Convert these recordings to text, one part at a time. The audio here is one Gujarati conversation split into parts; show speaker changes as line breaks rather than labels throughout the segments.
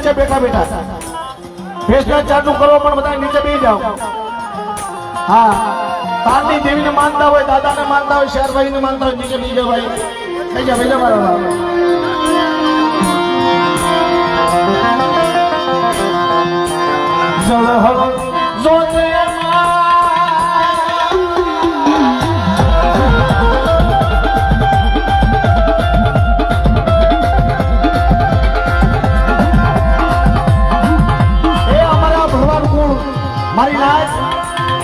નીચે બેઠા બેઠા ભેંસના ચાટું કરો પણ બધા નીચે બેસી જાઓ હા તારની દેવીને માનતા હોય દાદાને માનતા હોય શેરભાઈને માનતા હોય નીચે બેસી જાઓ ભાઈ થઈ જા ભાઈ મારા મારી લાજ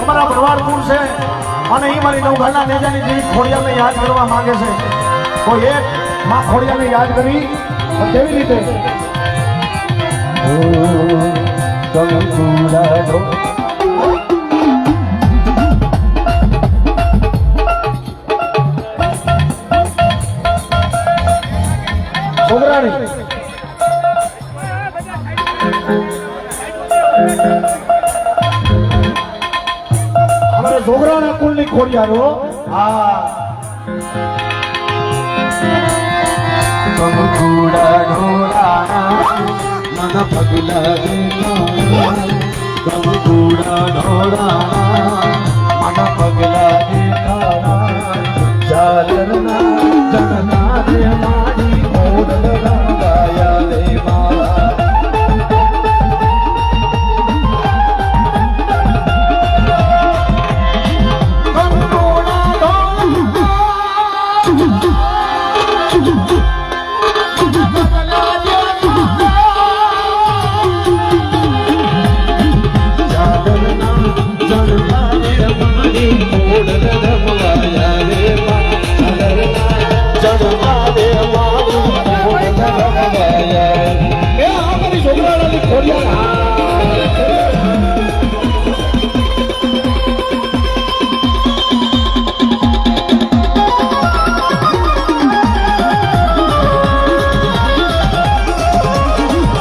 અમારા ભરવાડ કુળ છે અને એ મારી નવઘાના નેજાની જેવી ખોડિયાને યાદ કરવા માંગે છે તો એક માં ખોડિયાને યાદ કરી કેવી રીતે છોકરાની છોકરાના કુલની ખોડિયારો હા
કમકુડા ઢોળાના મન પગલા કમકુડા ઢોળાના